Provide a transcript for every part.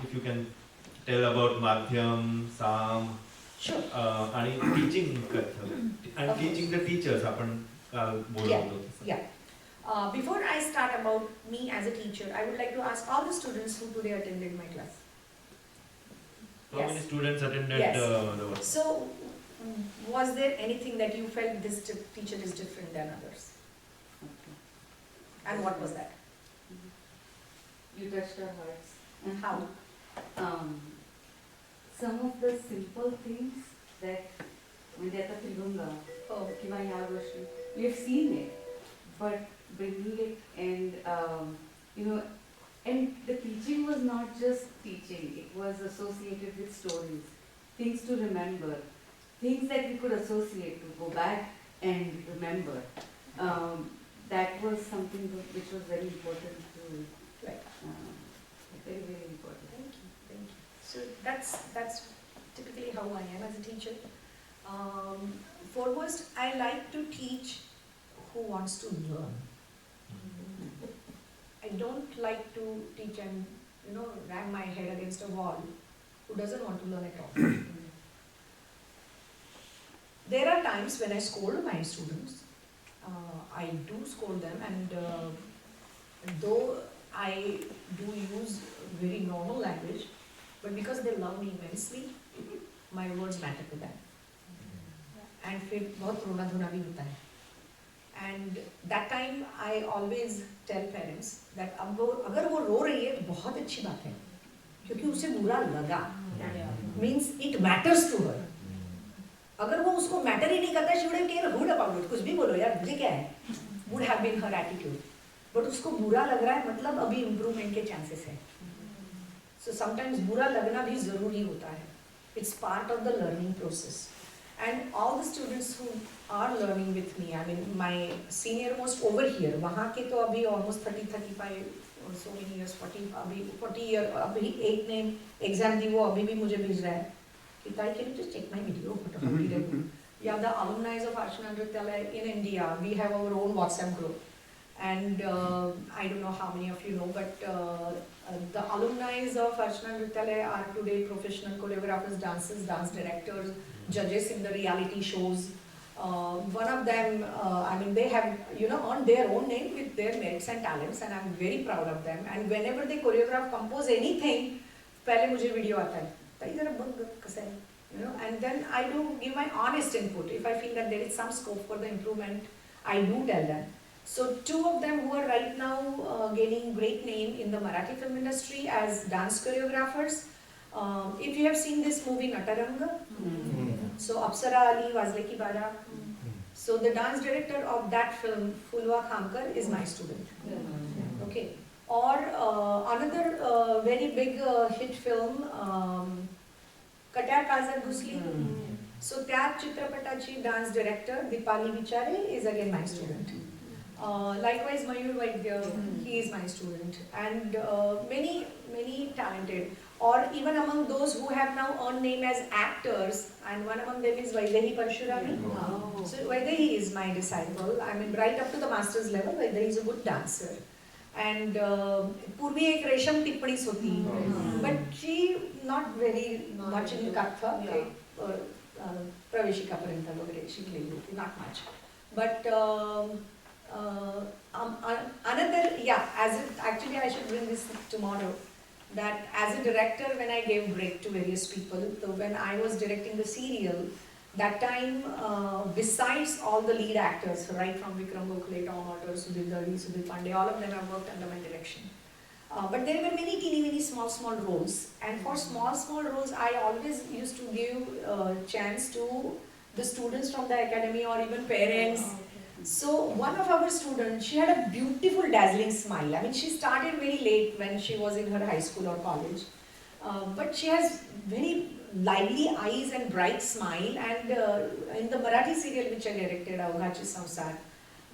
if you can tell about Madhyam, Sam, Sure. आणि teaching Kathak and teaching the teachers आपण काल बोललो होतो. Yeah. Before I start about me as a teacher, I would like to ask all the students who today attended my class. How many students attended Yes. the workshop? So, was there anything that you felt this teacher is different than others? Okay. And what was that? You touched our hearts. And how? Some of the simple things that म्हणजे आता फिरूंगा Oh, किंवा ह्या गोष्टी we have seen it, but bringing it and and the teaching was not just teaching, it was associated with stories, things to remember, things that we could associate to go back and remember. That was something which was very important to, right. very, very important. Thank you. Thank you. So that's typically how I am as a teacher. Foremost, I like to teach who wants to learn. I don't like to teach and ram my head against a wall who doesn't want to learn at all. There are times when I scold my students. I do scold them, and though I do use very normal language, but because they love me immensely, my words matter to them. And फिर बहुत रोना धोना भी होता है. And that time I always tell parents that अगर वो रो रही है तो बहुत अच्छी बात है, क्योंकि उसे बुरा लगा. Means it matters to her. अगर वो उसको मैटर ही नहीं करता, she would have cared good about it. कुछ भी बोलो यार, मुझे क्या है, would have been her attitude. But उसको बुरा लग रहा है, मतलब अभी improvement के chances है. So sometimes बुरा लगना भी जरूरी होता है. It's part of the learning process. And all the students who are learning with me, I mean my senior most over here, वहाँ के तो अभी almost 30-35 or so many years, 40 year, अभी एक ने exam दी, वो अभी भी मुझे भेज रहा है कि ताई, can you just check my video? Yeah, the alumni of Archana Nrityalaya in India, we have our own WhatsApp group. And I don't know how many of you know, but the alumni of Archana Nrityalaya are today professional choreographers, dancers, dance directors, judges in the reality shows. One of them, I mean, they have, earned their own name with their merits and talents, and I'm very proud of them. And whenever they choreograph, compose anything, पहले मुझे video आता है, ताई जरा बंद कैसे है, and then I do give my honest input. If I feel that there is some scope for the improvement, I do tell them. So two of them who are right now gaining great name in the Marathi film industry as dance choreographers. If you have seen this movie Nataranga, so Apsara Ali, Wazle Ki Bara, so the dance director of that film, Fulwa Khamkar, is my student. Okay. Or another very big hit film, Katyar Kazar Ghusli. So that Chitrapatachi dance director, Dipali Vichare, is again my student. Likewise, Mayur Vaidya, he is my student. And many talented. Or even among those who have now earned name as actors, and one among them is Vaidehi Parshurami. Oh. So Vaidehi is my disciple. I mean, right up to the master's level, Vaidehi is a good dancer. And Purvi ek Resham tippadis hoti, but she not very much in Kathak. Praveshika paranta vagare shikleli hoti, not much. But another, actually I should bring this tomorrow. That as a director, when I gave break to various people, so when I was directing the serial, that time, besides all the lead actors, right from Vikram Gokhale, Tom Otter, Sudhir Dadi, Sudhir Pandey, all of them have worked under my direction. But there were many small roles. And for small roles, I always used to give chance to the students from the academy or even parents. So one of our students, she had a beautiful, dazzling smile. I mean, she started very late when she was in her high school or college. But she has very lively eyes and bright smile. And in the Marathi serial which I directed, Avghachi Samsar,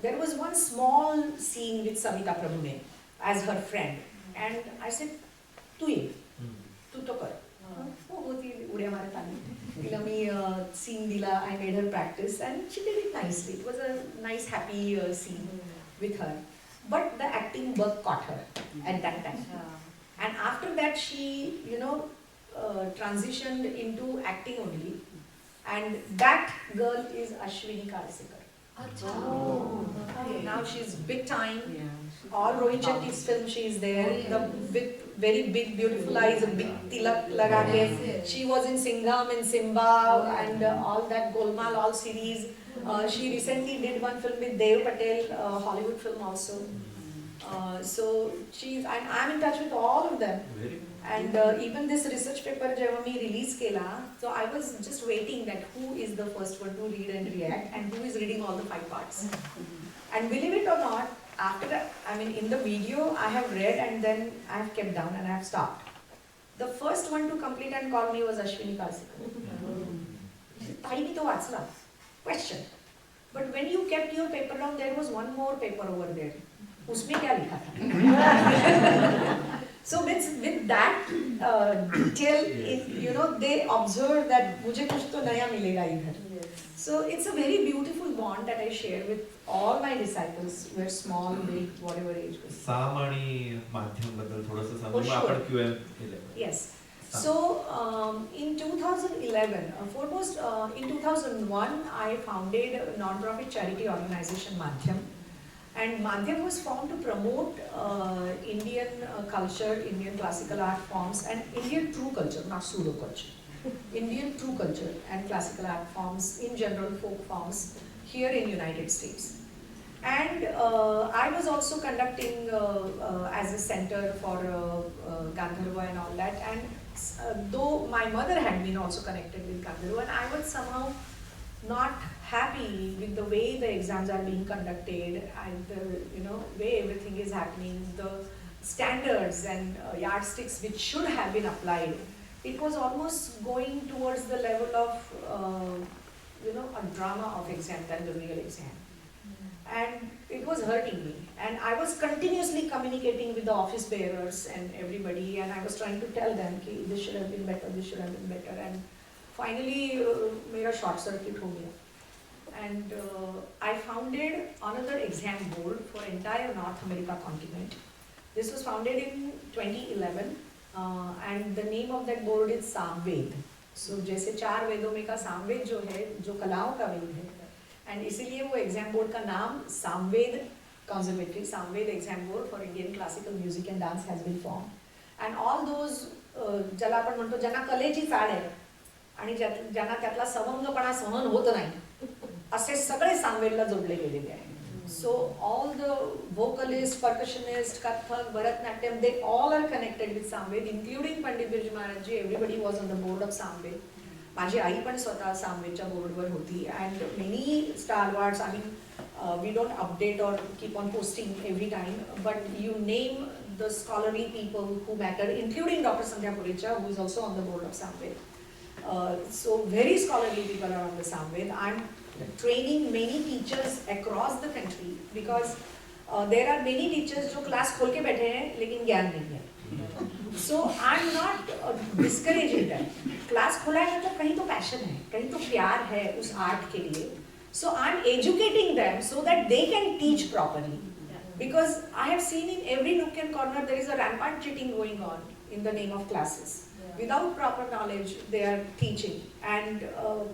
there was one small scene with Savita Prabhune as her friend. And I said, "Tu ye, tu to kar." Udia marat aali. तिला मी scene दिला, I made her practice, and she did it nicely. It was a nice, happy scene with her. But the acting bug caught her at that time. And after that she, transitioned into acting only. And that girl is Ashwini Kalsekar. Now she's big time. All Rohit Shetty's film she is there. With very big beautiful eyes, a big tilak laga ke. She was in Singham and Simba and all that Golmaal, all series. She recently did one film with Dev Patel, Hollywood film also. So I'm in touch with all of them. And even this research paper jab we release kela, so I was just waiting that who is the first one to read and react and who is reading all the 5 parts. And believe it or not, after that, in the video I have read and then I have kept down and I have stopped. The first one to complete and call me was Ashwini Kalsekar. Tai bhi to vaachla. Question. But when you kept your paper down, there was one more paper over there. Usme kya likha tha? So with that detail, they observe that mujhe kuch to naya milega idhar. So it's a very beautiful bond that I share with all my disciples, were small, big, whatever age was. साम आणि माध्यम बद्दल थोडंसं सांगू Oh, मग sure. आपण QM केलं. Yes. So in 2011, foremost in 2001, I founded a non-profit charity organization Madhyam. And Madhyam was formed to promote Indian culture, Indian classical art forms, and Indian true culture, not pseudo culture. Indian true culture and classical art forms, in general folk forms, here in United States. And I was also conducting as a center for Gandharva and all that. And though my mother had been also connected with Gandharva, and I was somehow not happy with the way the exams are being conducted and the way everything is happening, the standards and yardsticks which should have been applied. It was almost going towards the level of a drama of exam than the real exam. And it was hurting me. And I was continuously communicating with the office bearers and everybody, and I was trying to tell them that this should have been better, this should have been better. And finally, mera short circuit ho gaya. And I founded another exam board for entire North America continent. This was founded in 2011, and the name of that board is Samved. So जैसे 4 वेदों में का सामवेद जो है, जो कलाओं का वेद है, and इसीलिए वो exam board का नाम Samved Conservatory, Samved Exam Board for Indian Classical Music and Dance has been formed. And all those ज्याला आपण म्हणतो ज्यांना कलेची चाड आहे आणि ज्यांना त्यातला सवंगपणा सहन होत नाही, असे सगळे सामवेदला जोडले गेलेले आहेत. So all the vocalists, percussionists, Kathak, Bharatnatyam, they all are connected with Samved, including Pandit Birju Maharaj ji. Everybody was on the board of Samved. माझी आई पण स्वतः सामवेदच्या बोर्डवर होती. And many stalwarts, we don't update or keep on posting every time, but you name the scholarly people who matter, including Dr. Sandhya Purecha, who is also on the board of Samved. So very scholarly people are on the Samved. I'm training many teachers across the country because there are many teachers जो class खोल के बैठे हैं लेकिन ज्ञान नहीं है. So I'm not discouraging them. Class खोला है मतलब कहीं तो passion है, कहीं तो प्यार है उस art के लिए. So I'm educating them so that they can teach properly. Because I have seen in every nook and corner there is a rampant cheating going on in the name of classes. Without proper knowledge, they are teaching, and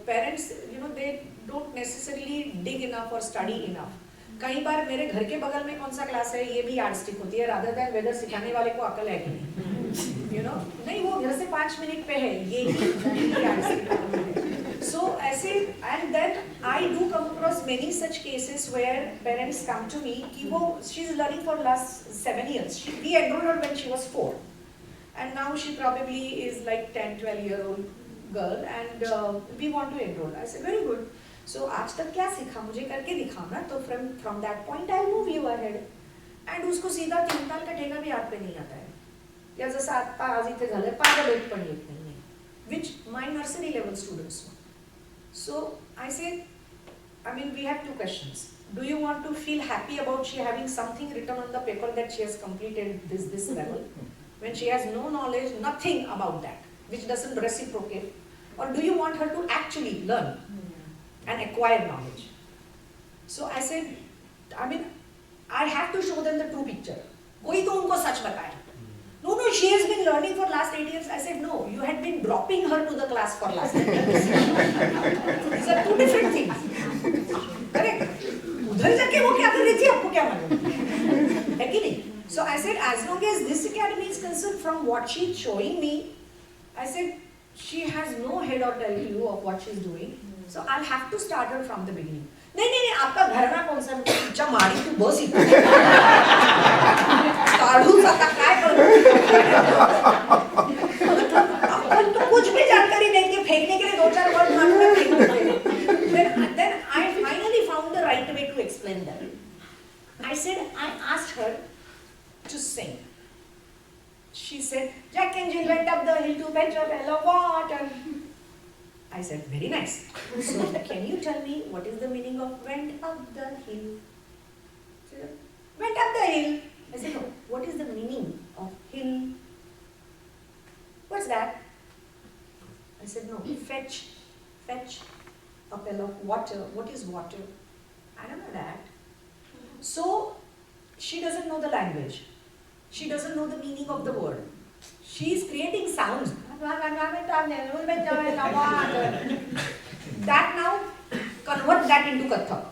parents, they don't necessarily dig enough or study enough. कई बार मेरे घर के बगल में कौन सा class है ये भी यार्डस्टिक होती है, rather than whether सिखाने वाले को अकल है कि नहीं, नहीं वो घर से 5 मिनट पे है ये ही यार्डस्टिक. So ऐसे, and then I do come across many such cases where parents come to me कि वो she's learning for last 7 years. We enrolled her when she was 4. And now she probably is like 10-12-year-old girl, and we want to enroll. I said, very good. So आज तक क्या सीखा मुझे करके दिखाओ ना, तो from that point I'll move you ahead. And उसको सीधा 3 ताल का ठेका भी हाथ पे नहीं आता है, या जैसा आता आज इथे झाले 5 बेट पण येत नाही, which my nursery level students know. So I said, we have 2 questions. Do you want to feel happy about she having something written on the paper that she has completed this level? When she has no knowledge, nothing about that, which doesn't reciprocate, or do you want her to actually learn and acquire knowledge? So I said, I have to show them the true picture. कोई तो उनको सच बताए. No, she has been learning for last 8 years. I said, no, you had been dropping her to the class for last 8 years. These are two different things. Correct? उधर जाके वो क्या कर रही थी आपको क्या मालूम है कि नहीं? So I said, as long as this academy is concerned, from what she's showing me, I said, she has no head or tail clue of what she's doing. So I'll have to start her from the beginning. नहीं आपका घराणा कौन सा तुमच्या माडी तू बस इथे काढूच आता काय करू अपन तो कुछ भी जानकारी नहीं कि फेंकने के लिए 2-4 वर्ड मालूम है फेंकने के लिए. Then I finally found the right way to explain that. I said, I asked her to sing. She said, Jack Angel went up the hill to fetch a pail of water. I said, very nice. So can you tell me what is the meaning of went up the hill? She said, went up the hill. I said, no, what is the meaning of hill? What's that? I said, no, fetch a pail of water. What is water? I don't know that. So she doesn't know the language. She doesn't know the meaning of the word. She is creating sounds. That now, convert that into Kathak.